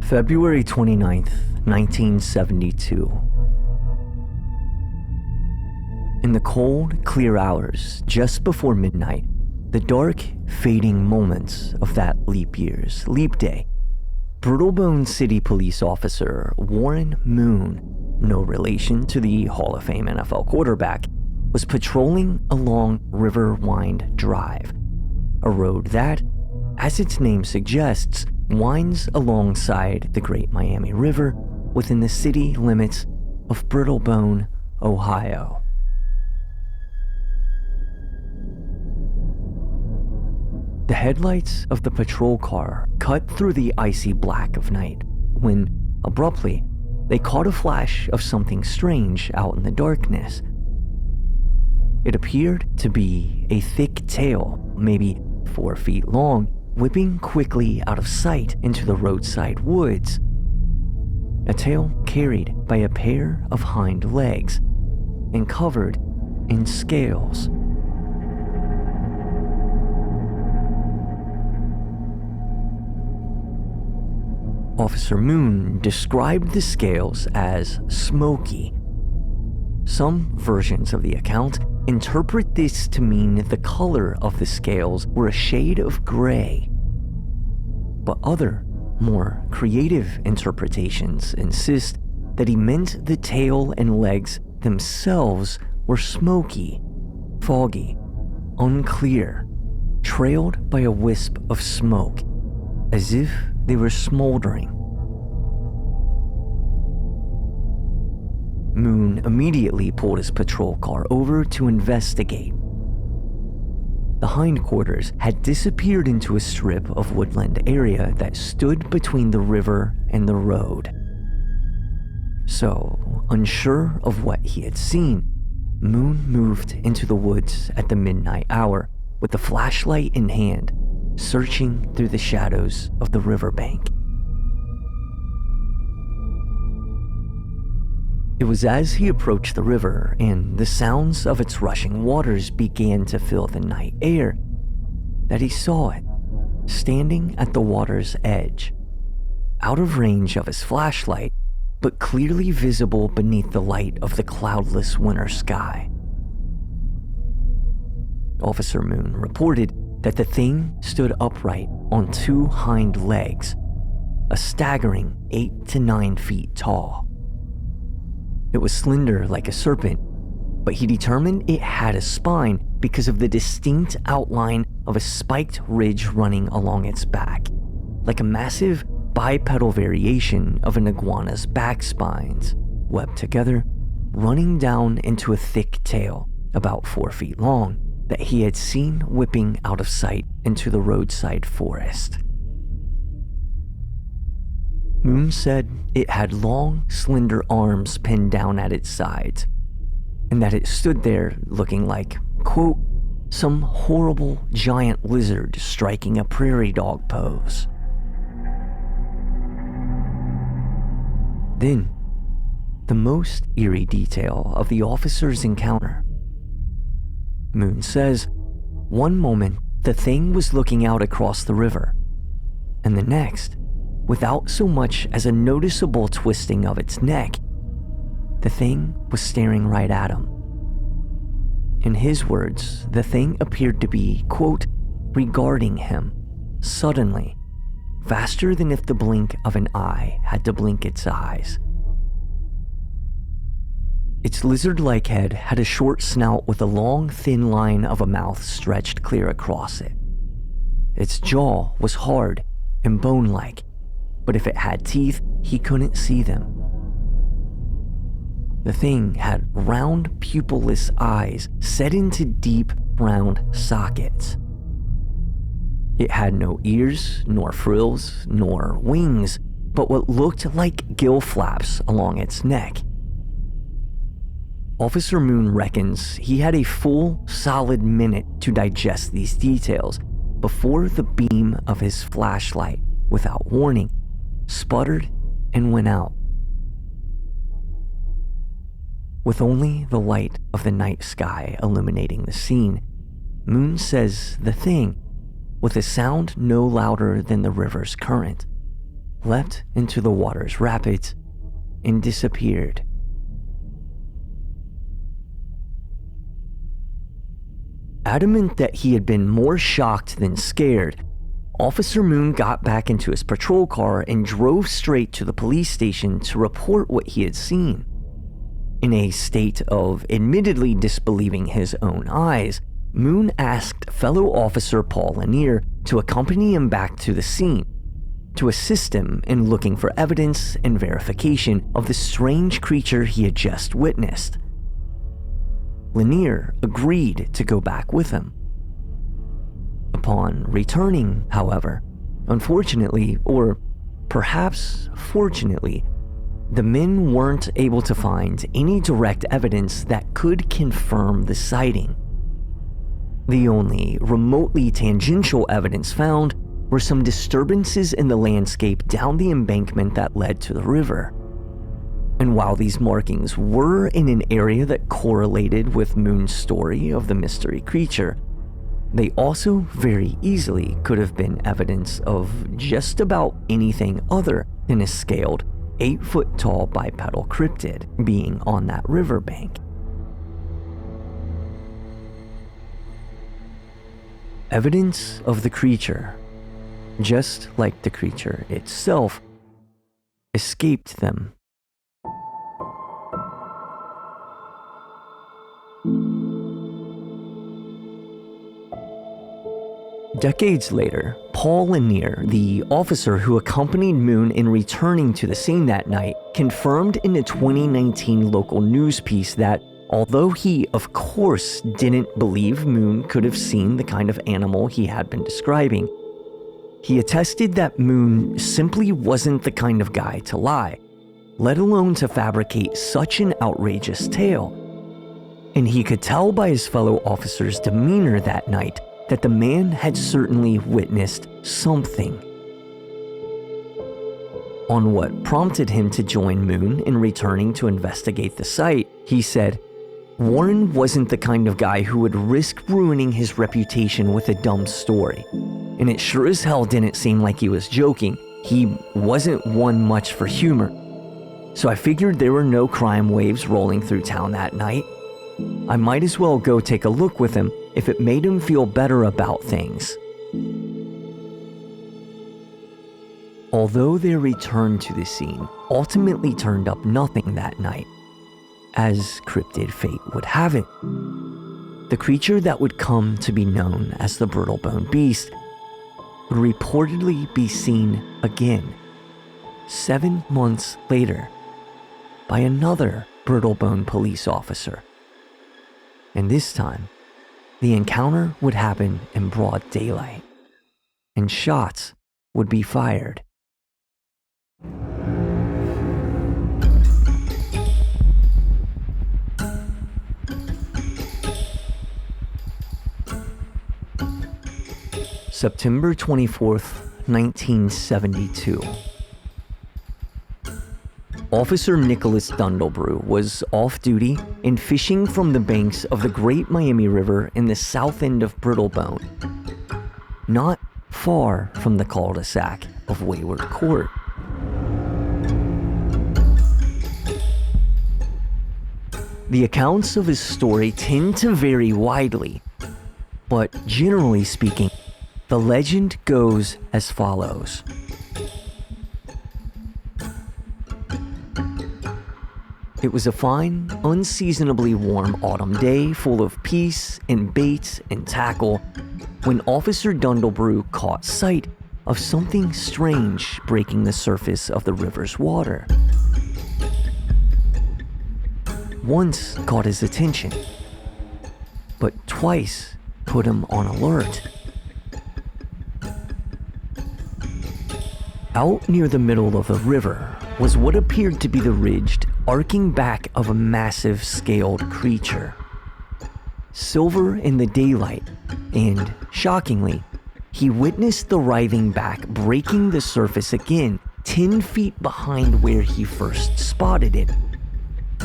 February 29th, 1972. In the cold, clear hours just before midnight, the dark, fading moments of that leap year's leap day, Brittlebone City police officer Warren Moon, no relation to the Hall of Fame NFL quarterback, was patrolling along Riverwind Drive, a road that, as its name suggests, winds alongside the Great Miami River within the city limits of Brittlebone, Ohio. The headlights of the patrol car cut through the icy black of night when, abruptly, they caught a flash of something strange out in the darkness. It appeared to be a thick tail, maybe 4 feet long, whipping quickly out of sight into the roadside woods. A tail carried by a pair of hind legs and covered in scales. Officer Moon described the scales as smoky. Some versions of the account interpret this to mean the color of the scales were a shade of gray. But other, more creative interpretations insist that he meant the tail and legs themselves were smoky, foggy, unclear, trailed by a wisp of smoke, as if they were smoldering. Moon immediately pulled his patrol car over to investigate. The hindquarters had disappeared into a strip of woodland area that stood between the river and the road. So, unsure of what he had seen, Moon moved into the woods at the midnight hour with the flashlight in hand, searching through the shadows of the riverbank. It was as he approached the river and the sounds of its rushing waters began to fill the night air that he saw it, standing at the water's edge, out of range of his flashlight, but clearly visible beneath the light of the cloudless winter sky. Officer Moon reported that the thing stood upright on 2 hind legs, a staggering 8 to 9 feet tall. It was slender like a serpent, but he determined it had a spine because of the distinct outline of a spiked ridge running along its back, like a massive bipedal variation of an iguana's back spines, webbed together, running down into a thick tail about 4 feet long that he had seen whipping out of sight into the roadside forest. Moon said it had long, slender arms pinned down at its sides, and that it stood there looking like, quote, some horrible giant lizard striking a prairie dog pose. Then, the most eerie detail of the officer's encounter. Moon says, one moment the thing was looking out across the river, and the next, without so much as a noticeable twisting of its neck, the thing was staring right at him. In his words, the thing appeared to be, quote, regarding him, suddenly, faster than if the blink of an eye had to blink its eyes. Its lizard-like head had a short snout with a long, thin line of a mouth stretched clear across it. Its jaw was hard and bone-like, but if it had teeth, he couldn't see them. The thing had round, pupilless eyes set into deep, round sockets. It had no ears, nor frills, nor wings, but what looked like gill flaps along its neck. Officer Moon reckons he had a full, solid minute to digest these details before the beam of his flashlight, without warning, sputtered and went out. With only the light of the night sky illuminating the scene, Moon says the thing, with a sound no louder than the river's current, leapt into the water's rapids and disappeared. Adamant that he had been more shocked than scared, Officer Moon got back into his patrol car and drove straight to the police station to report what he had seen. In a state of admittedly disbelieving his own eyes, Moon asked fellow officer Paul Lanier to accompany him back to the scene, to assist him in looking for evidence and verification of the strange creature he had just witnessed. Lanier agreed to go back with him. Upon returning, however, unfortunately, or perhaps fortunately, the men weren't able to find any direct evidence that could confirm the sighting. The only remotely tangential evidence found were some disturbances in the landscape down the embankment that led to the river. And while these markings were in an area that correlated with Moon's story of the mystery creature, they also very easily could have been evidence of just about anything other than a scaled, 8-foot-tall bipedal cryptid being on that riverbank. Evidence of the creature, just like the creature itself, escaped them. Decades later, Paul Lanier, the officer who accompanied Moon in returning to the scene that night, confirmed in a 2019 local news piece that although he, of course, didn't believe Moon could have seen the kind of animal he had been describing, he attested that Moon simply wasn't the kind of guy to lie, let alone to fabricate such an outrageous tale. And he could tell by his fellow officers' demeanor that night that the man had certainly witnessed something. On what prompted him to join Moon in returning to investigate the site, he said, "Warren wasn't the kind of guy who would risk ruining his reputation with a dumb story. And it sure as hell didn't seem like he was joking. He wasn't one much for humor. So I figured there were no crime waves rolling through town that night. I might as well go take a look with him if it made him feel better about things." Although their return to the scene ultimately turned up nothing that night, as cryptid fate would have it, the creature that would come to be known as the Brittlebone Beast would reportedly be seen again 7 months later by another Brittlebone police officer. And this time, the encounter would happen in broad daylight, and shots would be fired. September 24th, 1972. Officer Nicholas Dundlebrew was off duty and fishing from the banks of the Great Miami River in the south end of Brittlebone, not far from the cul-de-sac of Wayward Court. The accounts of his story tend to vary widely, but generally speaking, the legend goes as follows. It was a fine, unseasonably warm autumn day full of peace and bait and tackle when Officer Dundlebrew caught sight of something strange breaking the surface of the river's water. Once caught his attention, but twice put him on alert. Out near the middle of the river was what appeared to be the ridged, arcing back of a massive scaled creature. Silver in the daylight, and, shockingly, he witnessed the writhing back breaking the surface again 10 feet behind where he first spotted it,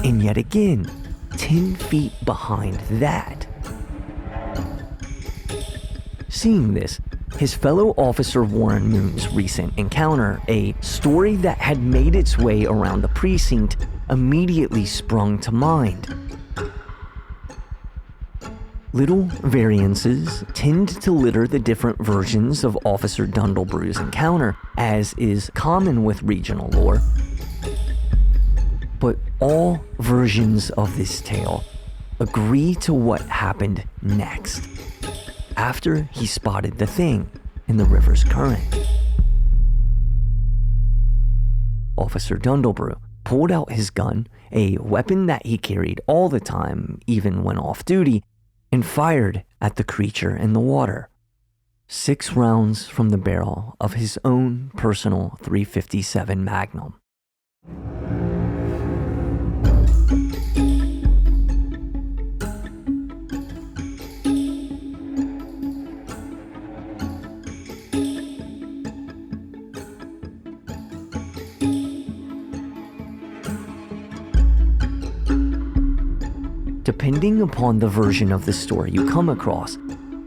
and yet again 10 feet behind that. Seeing this, his fellow officer Warren Moon's recent encounter, a story that had made its way around the precinct, immediately sprung to mind. Little variances tend to litter the different versions of Officer Dundlebrew's encounter, as is common with regional lore. But all versions of this tale agree to what happened next, after he spotted the thing in the river's current. Officer Dundlebrew pulled out his gun, a weapon that he carried all the time, even when off duty, and fired at the creature in the water. 6 rounds from the barrel of his own personal .357 Magnum. Depending upon the version of the story you come across,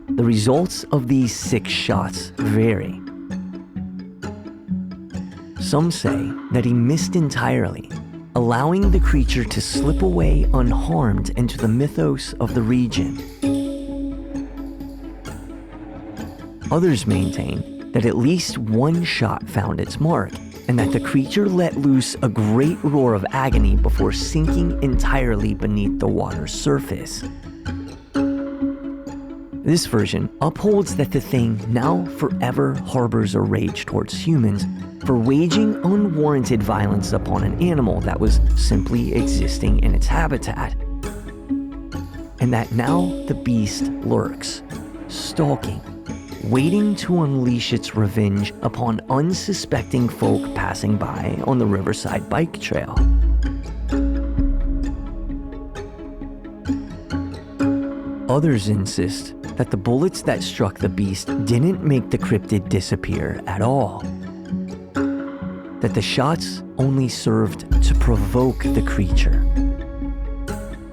the results of these 6 shots vary. Some say that he missed entirely, allowing the creature to slip away unharmed into the mythos of the region. Others maintain that at least one shot found its mark, and that the creature let loose a great roar of agony before sinking entirely beneath the water's surface. This version upholds that the thing now forever harbors a rage towards humans for waging unwarranted violence upon an animal that was simply existing in its habitat, and that now the beast lurks, stalking, waiting to unleash its revenge upon unsuspecting folk passing by on the Riverside bike trail. Others insist that the bullets that struck the beast didn't make the cryptid disappear at all. That the shots only served to provoke the creature.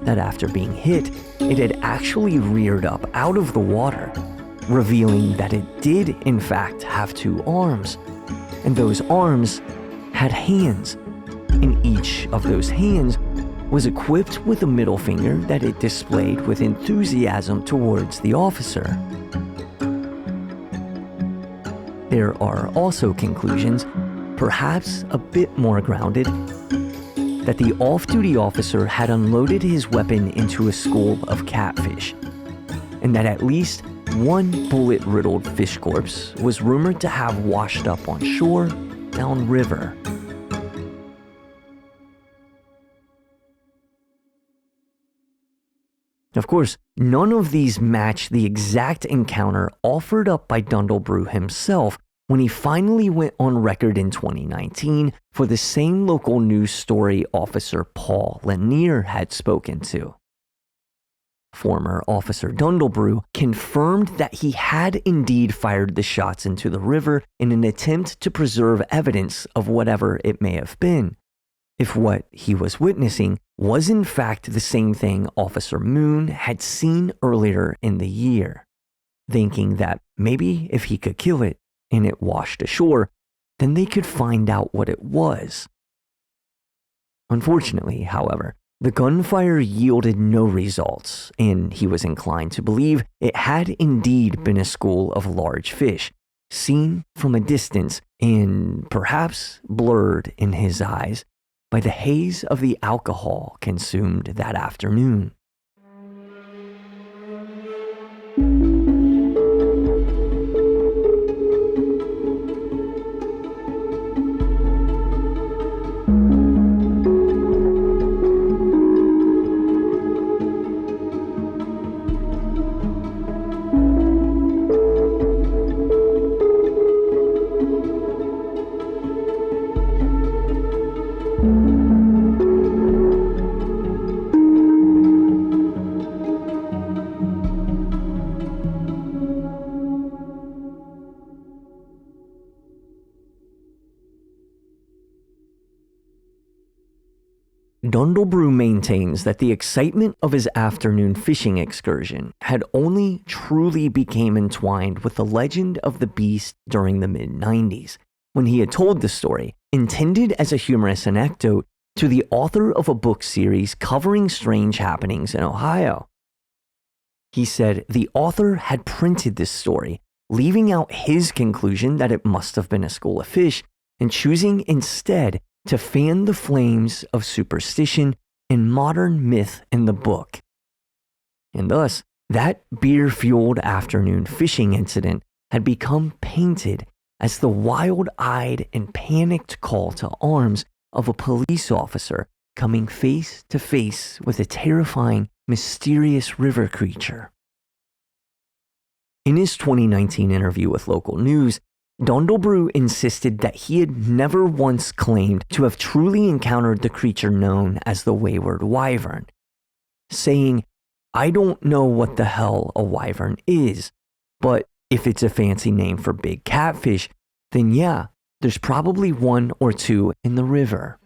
That after being hit, it had actually reared up out of the water, revealing that it did in fact have 2 arms, and those arms had hands, and each of those hands was equipped with a middle finger that it displayed with enthusiasm towards the officer. There are also conclusions, perhaps a bit more grounded, that the off-duty officer had unloaded his weapon into a school of catfish, and that at least one bullet-riddled fish corpse was rumored to have washed up on shore downriver. Of course, none of these match the exact encounter offered up by Dundlebrew himself when he finally went on record in 2019 for the same local news story officer Paul Lanier had spoken to. Former Officer Dundlebrew confirmed that he had indeed fired the shots into the river in an attempt to preserve evidence of whatever it may have been, if what he was witnessing was in fact the same thing Officer Moon had seen earlier in the year, thinking that maybe if he could kill it and it washed ashore, then they could find out what it was. Unfortunately, however, the gunfire yielded no results, and he was inclined to believe it had indeed been a school of large fish, seen from a distance and perhaps blurred in his eyes by the haze of the alcohol consumed that afternoon. Dundlebrew maintains that the excitement of his afternoon fishing excursion had only truly became entwined with the legend of the beast during the mid-90s, when he had told the story, intended as a humorous anecdote, to the author of a book series covering strange happenings in Ohio. He said the author had printed this story, leaving out his conclusion that it must have been a school of fish, and choosing instead to fan the flames of superstition and modern myth in the book. And thus, that beer-fueled afternoon fishing incident had become painted as the wild-eyed and panicked call to arms of a police officer coming face to face with a terrifying, mysterious river creature. In his 2019 interview with local news, Dundlebrew insisted that he had never once claimed to have truly encountered the creature known as the Wayward Wyvern, saying, "I don't know what the hell a wyvern is, but if it's a fancy name for big catfish, then yeah, there's probably one or two in the river."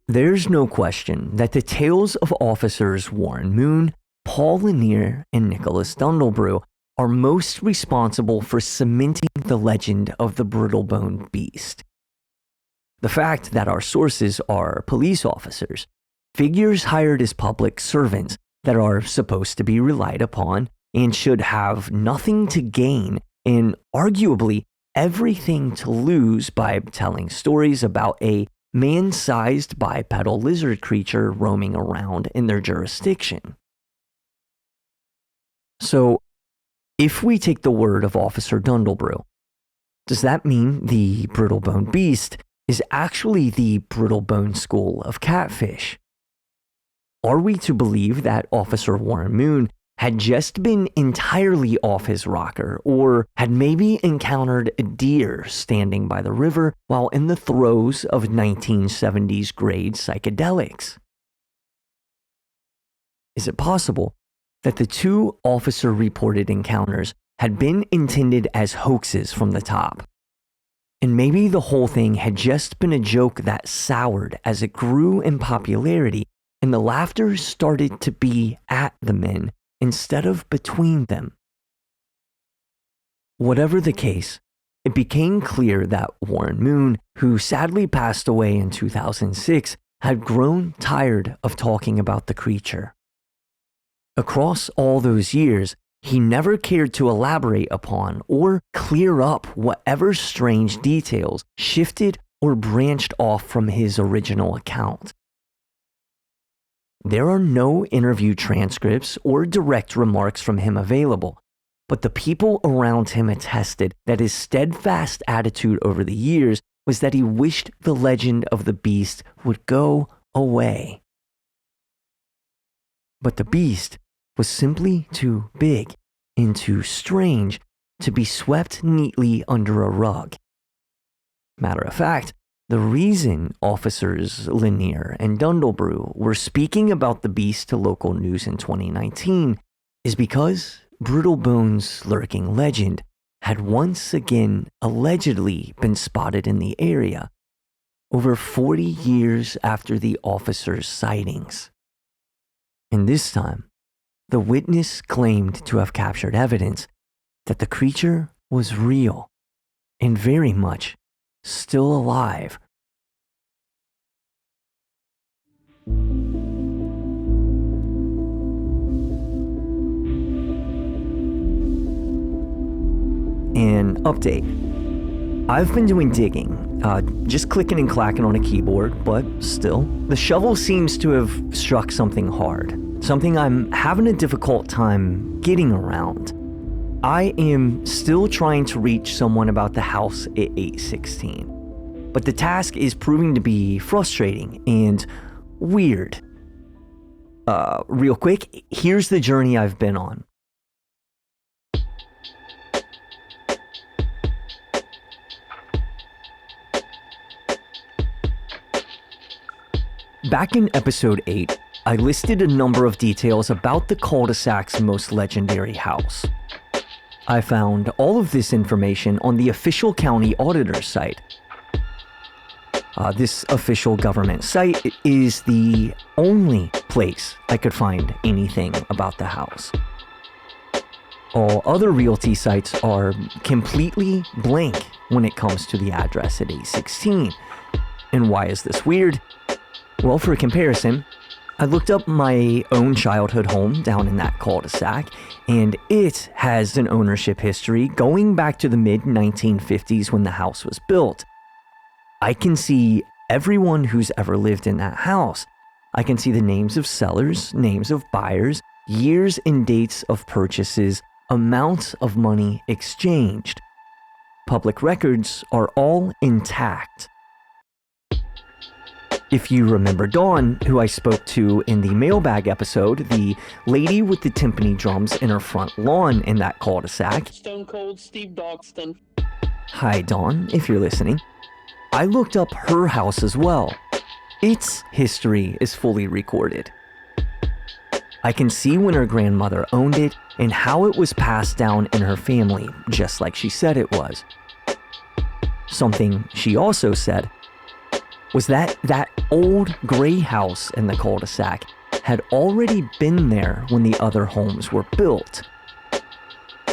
There's no question that the tales of officers Warren Moon, Paul Lanier, and Nicholas Dundlebrew are most responsible for cementing the legend of the Brittlebone Beast. The fact that our sources are police officers, figures hired as public servants that are supposed to be relied upon and should have nothing to gain and arguably everything to lose by telling stories about a man-sized bipedal lizard creature roaming around in their jurisdiction. So, if we take the word of Officer Dundlebrew, does that mean the Brittlebone Beast is actually the Brittlebone School of Catfish? Are we to believe that Officer Warren Moon had just been entirely off his rocker, or had maybe encountered a deer standing by the river while in the throes of 1970s grade psychedelics? Is it possible that the two officer-reported encounters had been intended as hoaxes from the top? And maybe the whole thing had just been a joke that soured as it grew in popularity and the laughter started to be at the men instead of between them. Whatever the case, it became clear that Warren Moon, who sadly passed away in 2006, had grown tired of talking about the creature. Across all those years, he never cared to elaborate upon or clear up whatever strange details shifted or branched off from his original account. There are no interview transcripts or direct remarks from him available, but the people around him attested that his steadfast attitude over the years was that he wished the legend of the beast would go away. But the beast was simply too big and too strange to be swept neatly under a rug. Matter of fact, the reason officers Lanier and Dundlebrew were speaking about the beast to local news in 2019 is because Brittlebone's lurking legend had once again allegedly been spotted in the area over 40 years after the officers' sightings. And this time, the witness claimed to have captured evidence that the creature was real and very much still alive. An update. I've been doing digging just clicking and clacking on a keyboard, but still. The shovel seems to have struck something hard, something I'm having a difficult time getting around. I am still trying to reach someone about the house at 816, but the task is proving to be frustrating and weird. Real quick, here's the journey I've been on. Back in episode 8, I listed a number of details about the cul-de-sac's most legendary house. I found all of this information on the official county auditor's site. This official government site is the only place I could find anything about the house. All other realty sites are completely blank when it comes to the address at 816. And why is this weird? Well, for comparison, I looked up my own childhood home down in that cul-de-sac, and it has an ownership history going back to the mid-1950s when the house was built. I can see everyone who's ever lived in that house. I can see the names of sellers, names of buyers, years and dates of purchases, amounts of money exchanged. Public records are all intact. If you remember Dawn, who I spoke to in the mailbag episode, the lady with the timpani drums in her front lawn in that cul-de-sac. Stone Cold Steve Dogston. Hi, Dawn, if you're listening. I looked up her house as well. Its history is fully recorded. I can see when her grandmother owned it and how it was passed down in her family, just like she said it was. Something she also said was that old gray house in the cul-de-sac had already been there when the other homes were built.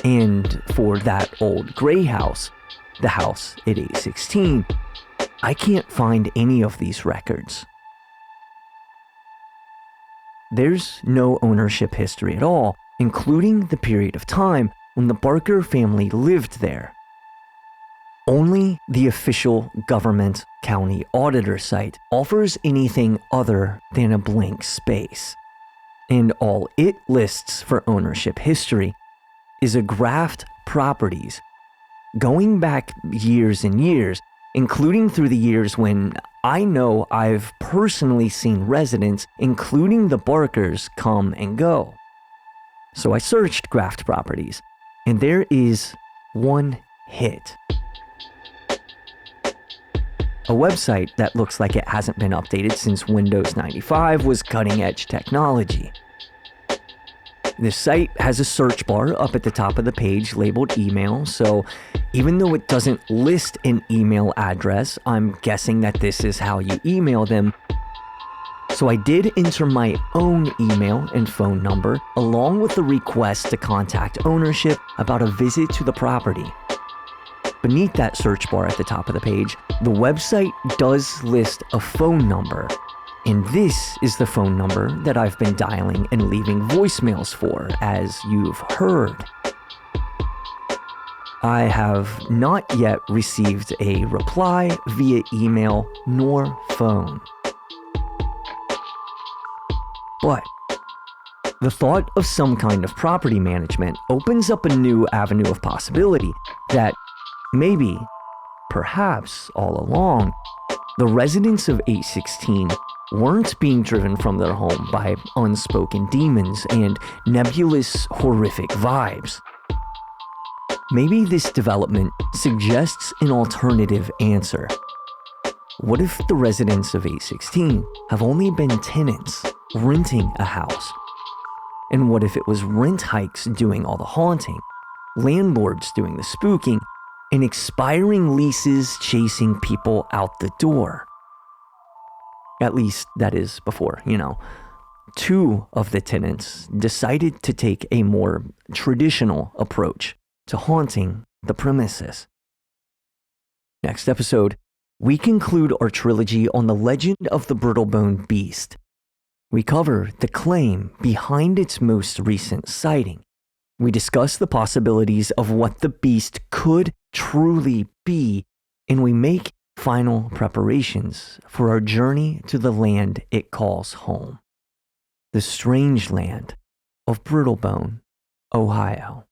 And for that old gray house, the house at 816, I can't find any of these records. There's no ownership history at all, including the period of time when the Barker family lived there. Only the official government county auditor site offers anything other than a blank space. And all it lists for ownership history is a Graft Properties, going back years and years, including through the years when I know I've personally seen residents, including the Barkers, come and go. So I searched Graft Properties, and there is one hit. A website that looks like it hasn't been updated since Windows 95 was cutting-edge technology. This site has a search bar up at the top of the page labeled email, so even though it doesn't list an email address, I'm guessing that this is how you email them. So I did enter my own email and phone number, along with the request to contact ownership about a visit to the property. Beneath that search bar at the top of the page, the website does list a phone number, and this is the phone number that I've been dialing and leaving voicemails for, as you've heard. I have not yet received a reply via email nor phone. But the thought of some kind of property management opens up a new avenue of possibility that maybe, perhaps all along, the residents of 816 weren't being driven from their home by unspoken demons and nebulous, horrific vibes. Maybe this development suggests an alternative answer. What if the residents of 816 have only been tenants renting a house? And what if it was rent hikes doing all the haunting, landlords doing the spooking, and expiring leases chasing people out the door? At least that is before, two of the tenants decided to take a more traditional approach to haunting the premises. Next episode, we conclude our trilogy on the legend of the Brittlebone Beast. We cover the claim behind its most recent sighting. We discuss the possibilities of what the beast could truly be, and we make final preparations for our journey to the land it calls home, the strange land of Brittlebone, Ohio.